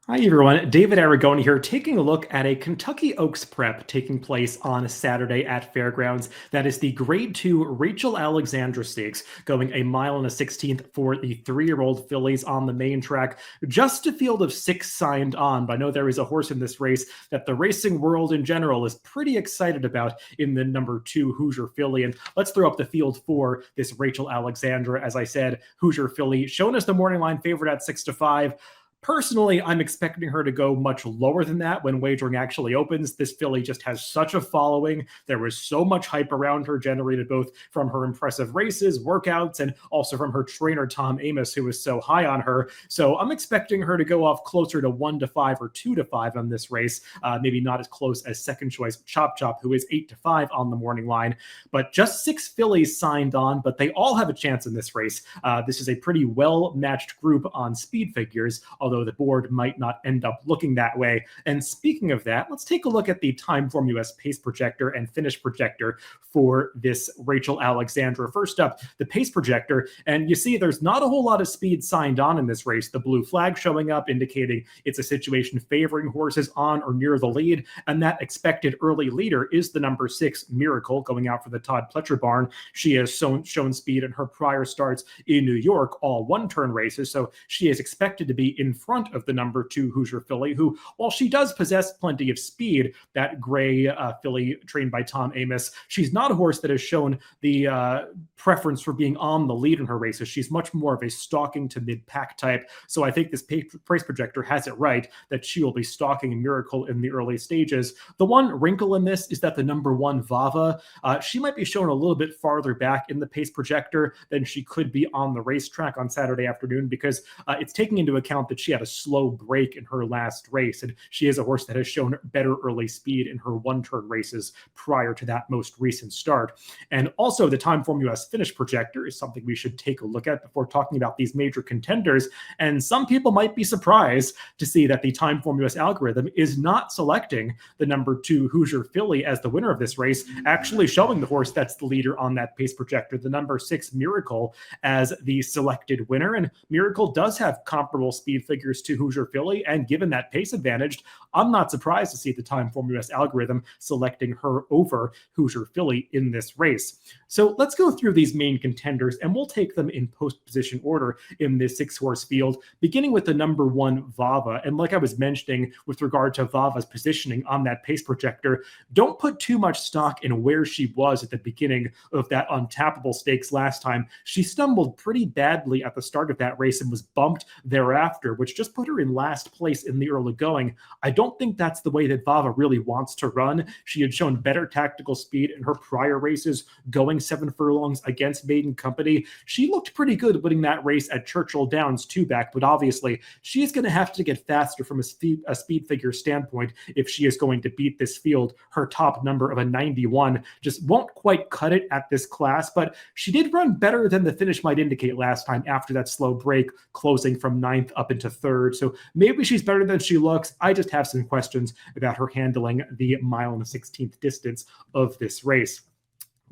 Hi, everyone. David Aragona here, taking a look at a Kentucky Oaks prep taking place on Saturday at Fairgrounds. That is the Grade 2 Rachel Alexandra Stakes, going a mile and a 16th for the 3-year-old fillies on the main track. Just a field of 6 signed on, but I know there is a horse in this race that the racing world in general is pretty excited about in the number 2 Hoosier filly. And let's throw up the field for this Rachel Alexandra. As I said, Hoosier filly shown as the morning line favorite at 6-5. Personally, I'm expecting her to go much lower than that when wagering actually opens. This filly just has such a following. There was so much hype around her, generated both from her impressive races, workouts, and also from her trainer, Tom Amos, who was so high on her. So I'm expecting her to go off closer to 1-5 or 2-5 on this race. Maybe not as close as second choice Chop Chop, who is 8-5 on the morning line. But just 6 fillies signed on, but they all have a chance in this race. This is a pretty well-matched group on speed figures, although the board might not end up looking that way. And speaking of that, let's take a look at the Timeform US pace projector and finish projector for this Rachel Alexandra. First up, the pace projector, and you see there's not a whole lot of speed signed on in this race. The blue flag showing up indicating it's a situation favoring horses on or near the lead, and that expected early leader is the number 6 Miracle, going out for the Todd Pletcher barn. She has shown speed in her prior starts in New York, all one-turn races, so she is expected to be in front of the number 2 Hoosier filly, who, while she does possess plenty of speed, that gray filly trained by Tom Amos, she's not a horse that has shown the preference for being on the lead in her races. She's much more of a stalking to mid-pack type, so I think this price projector has it right that she will be stalking Miracle in the early stages. The one wrinkle in this is that the number 1 Vava, she might be shown a little bit farther back in the pace projector than she could be on the racetrack on Saturday afternoon, because it's taking into account that she had a slow break in her last race, and she is a horse that has shown better early speed in her one-turn races prior to that most recent start. And also the Timeform US finish projector is something we should take a look at before talking about these major contenders. And some people might be surprised to see that the Timeform US algorithm is not selecting the number 2 Hoosier filly as the winner of this race, actually showing the horse that's the leader on that pace projector, the number 6 Miracle, as the selected winner. And Miracle does have comparable speed figures to Hoosier filly, and given that pace advantage, I'm not surprised to see the Timeform US algorithm selecting her over Hoosier filly in this race. So let's go through these main contenders, and we'll take them in post-position order in this 6-horse field, beginning with the number 1 Vava. And like I was mentioning with regard to Vava's positioning on that pace projector, don't put too much stock in where she was at the beginning of that untappable stakes last time. She stumbled pretty badly at the start of that race and was bumped thereafter, which just put her in last place in the early going. I don't think that's the way that Vava really wants to run. She had shown better tactical speed in her prior races, going 7 furlongs against Maiden Company. She looked pretty good winning that race at Churchill Downs 2-back, but obviously she's going to have to get faster from a speed figure standpoint if she is going to beat this field. Her top number of a 91 just won't quite cut it at this class, but she did run better than the finish might indicate last time after that slow break, closing from 9th up into 3rd. So maybe she's better than she looks. I just have some questions about her handling the mile and a 16th distance of this race.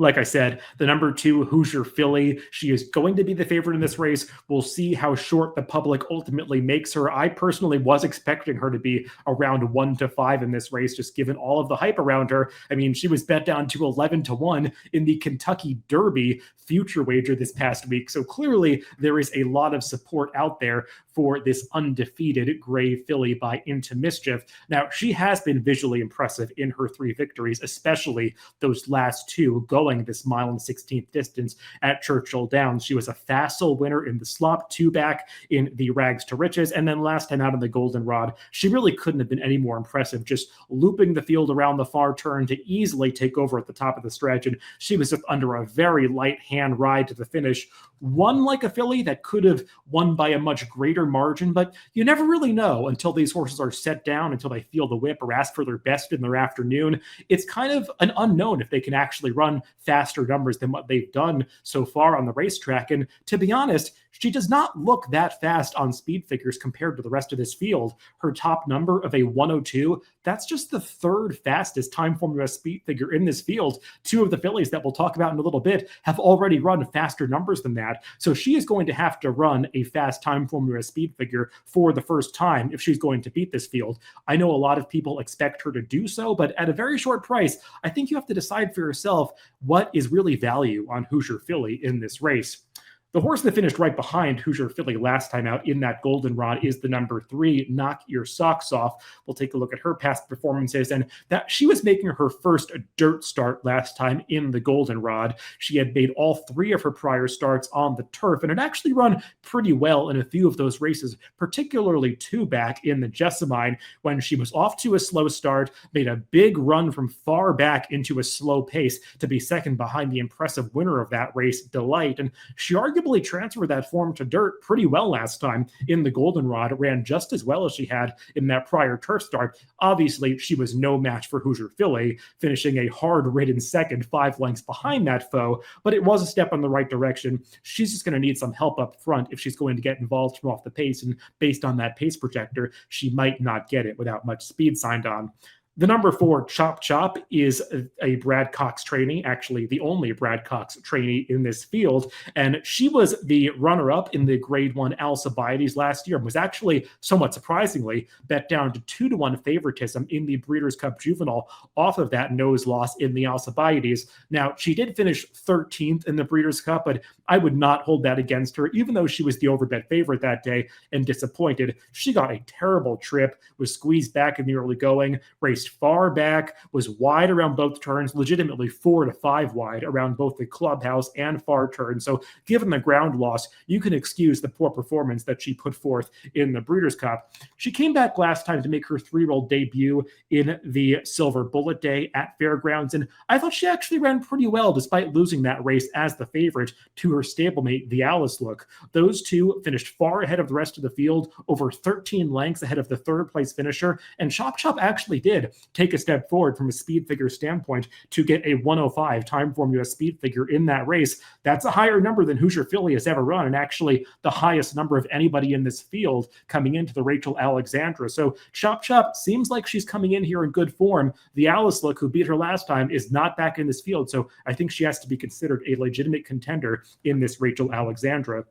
Like I said, the number 2 Hoosier filly, she is going to be the favorite in this race. We'll see how short the public ultimately makes her. I personally was expecting her to be around 1-5 in this race, just given all of the hype around her. I mean, she was bet down to 11-1 in the Kentucky Derby future wager this past week. So clearly there is a lot of support out there for this undefeated gray filly by Into Mischief. Now, she has been visually impressive in her 3 victories, especially those last 2 going this mile and 16th distance at Churchill Downs. She was a facile winner in the slop, 2-back in the Rags to Riches, and then last time out in the Goldenrod, she really couldn't have been any more impressive, just looping the field around the far turn to easily take over at the top of the stretch, and she was just under a very light hand ride to the finish. Won like a filly that could have won by a much greater margin, but you never really know until these horses are set down, until they feel the whip or ask for their best in their afternoon. It's kind of an unknown if they can actually run faster numbers than what they've done so far on the racetrack. And to be honest, she does not look that fast on speed figures compared to the rest of this field. Her top number of a 102, that's just the third fastest time formula speed figure in this field. Two of the fillies that we'll talk about in a little bit have already run faster numbers than that. So she is going to have to run a fast time formula speed figure for the first time if she's going to beat this field. I know a lot of people expect her to do so, but at a very short price, I think you have to decide for yourself what is really value on Hoosier Filly in this race. The horse that finished right behind Hoosier Filly last time out in that goldenrod is the number 3, Knock Your Socks Off. We'll take a look at her past performances, and that she was making her first dirt start last time in the goldenrod. She had made all 3 of her prior starts on the turf and had actually run pretty well in a few of those races, particularly 2 back in the Jessamine when she was off to a slow start, made a big run from far back into a slow pace to be second behind the impressive winner of that race, Delight. And she arguably transferred that form to dirt pretty well last time in the goldenrod. It ran just as well as she had in that prior turf start. Obviously, she was no match for Hoosier Filly, finishing a hard-ridden second 5 lengths behind that foe, but it was a step in the right direction. She's just going to need some help up front if she's going to get involved from off the pace, and based on that pace projector, she might not get it without much speed signed on. The number 4, Chop Chop, is a Brad Cox trainee, actually the only Brad Cox trainee in this field, and she was the runner-up in the Grade 1 Alcibiades last year and was actually, somewhat surprisingly, bet down to 2-1 favoritism in the Breeders' Cup Juvenile off of that nose loss in the Alcibiades. Now, she did finish 13th in the Breeders' Cup, but I would not hold that against her, even though she was the overbet favorite that day and disappointed. She got a terrible trip, was squeezed back in the early going, raced far back, was wide around both turns, legitimately 4 to 5 wide around both the clubhouse and far turn. So given the ground loss, you can excuse the poor performance that she put forth in the Breeders' Cup. She came back last time to make her 3-year-old debut in the Silver Bullet Day at Fairgrounds, and I thought she actually ran pretty well despite losing that race as the favorite to her stablemate, the Alice Look. Those two finished far ahead of the rest of the field, over 13 lengths ahead of the third place finisher, and Chop Chop actually did take a step forward from a speed figure standpoint to get a 105 time formula speed figure in that race. That's a higher number than Hoosier Filly has ever run, and actually the highest number of anybody in this field coming into the Rachel Alexandra. So Chop Chop seems like she's coming in here in good form. The Alice Look, who beat her last time, is not back in this field, so I think she has to be considered a legitimate contender in this Rachel Alexandra.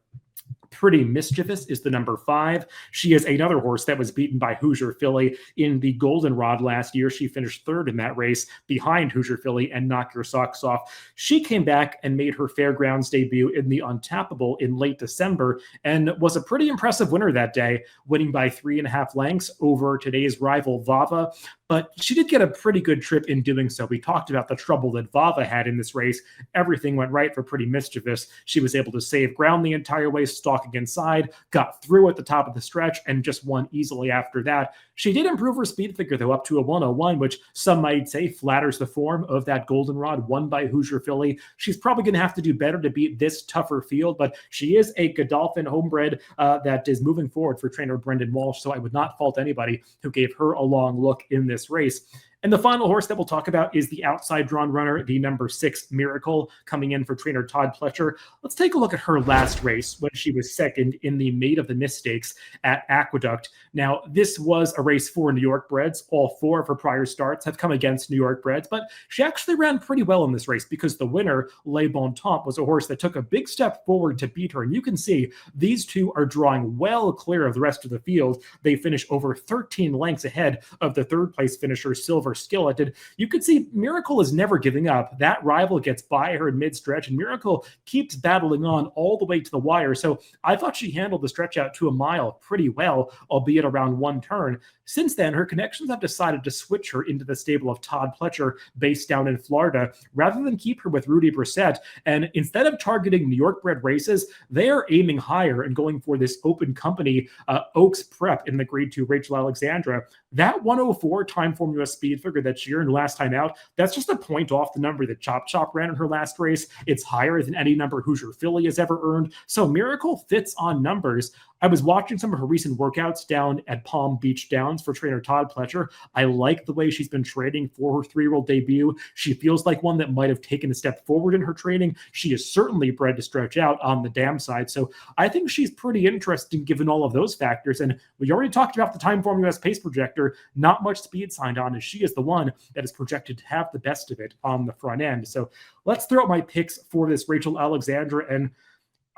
Pretty Mischievous is the number 5. She is another horse that was beaten by Hoosier Filly in the Goldenrod last year. She finished 3rd in that race behind Hoosier Filly and Knock Your Socks Off. She came back and made her Fairgrounds debut in the Untappable in late December and was a pretty impressive winner that day, winning by 3.5 lengths over today's rival Vava. But she did get a pretty good trip in doing so. We talked about the trouble that Vava had in this race. Everything went right for Pretty Mischievous. She was able to save ground the entire way, stalking inside, got through at the top of the stretch, and just won easily after that. She did improve her speed figure, though, up to a 101, which some might say flatters the form of that goldenrod won by Hoosier Filly. She's probably going to have to do better to beat this tougher field, but she is a Godolphin homebred that is moving forward for trainer Brendan Walsh, so I would not fault anybody who gave her a long look in this race. And the final horse that we'll talk about is the outside drawn runner, the number 6 Miracle, coming in for trainer Todd Pletcher. Let's take a look at her last race when she was second in the Maid of the Mist Stakes at Aqueduct. Now, this was a race for New York breds. All 4 of her prior starts have come against New York breds, but she actually ran pretty well in this race because the winner, Le Bon Temps, was a horse that took a big step forward to beat her. And you can see these two are drawing well clear of the rest of the field. They finish over 13 lengths ahead of the third place finisher, Silver Skeleton. You could see Miracle is never giving up. That rival gets by her in mid-stretch, and Miracle keeps battling on all the way to the wire. So I thought she handled the stretch out to a mile pretty well, albeit around one turn. Since then, her connections have decided to switch her into the stable of Todd Pletcher, based down in Florida, rather than keep her with Rudy Brissett. And instead of targeting New York bred races, they are aiming higher and going for this open company Oaks prep in the Grade 2 Rachel Alexandra. That 104 time formula speed you'd figure that she earned last time out. That's just a point off the number that Chop Chop ran in her last race. It's higher than any number Hoosier Philly has ever earned. So Miracle fits on numbers. I was watching some of her recent workouts down at Palm Beach Downs for trainer Todd Pletcher. I like the way she's been training for her 3-year-old debut. She feels like one that might have taken a step forward in her training. She is certainly bred to stretch out on the dam side. So I think she's pretty interesting given all of those factors. And we already talked about the Timeform US pace projector. Not much speed signed on, as she is the one that is projected to have the best of it on the front end. So let's throw out my picks for this Rachel Alexandra, and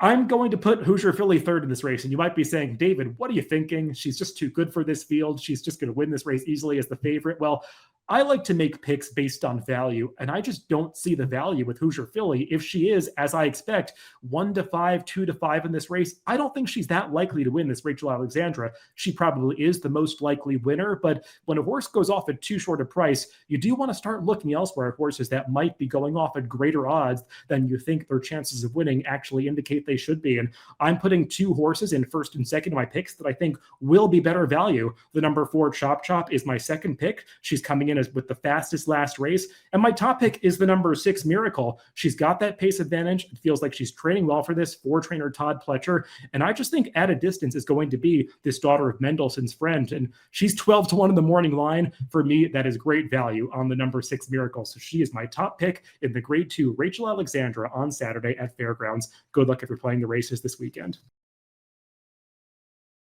I'm going to put Hoosier Philly third in this race. And you might be saying, David, what are you thinking? She's just too good for this field. She's just going to win this race easily as the favorite. Well, I like to make picks based on value, and I just don't see the value with Hoosier Philly. If she is, as I expect, 1-5, 2-5 in this race, I don't think she's that likely to win this Rachel Alexandra. She probably is the most likely winner, but when a horse goes off at too short a price, you do want to start looking elsewhere at horses that might be going off at greater odds than you think their chances of winning actually indicate they should be. And I'm putting 2 horses in first and second in my picks that I think will be better value. The number 4 Chop Chop is my second pick. She's coming in with the fastest last race. And my top pick is the number 6 Miracle. She's got that pace advantage. It feels like she's training well for this for trainer Todd Pletcher. And I just think at a distance is going to be this daughter of Mendelssohn's friend. And she's 12-1 in the morning line. For me, that is great value on the number 6 Miracle. So she is my top pick in the grade 2 Rachel Alexandra on Saturday at Fairgrounds. Good luck if you're playing the races this weekend.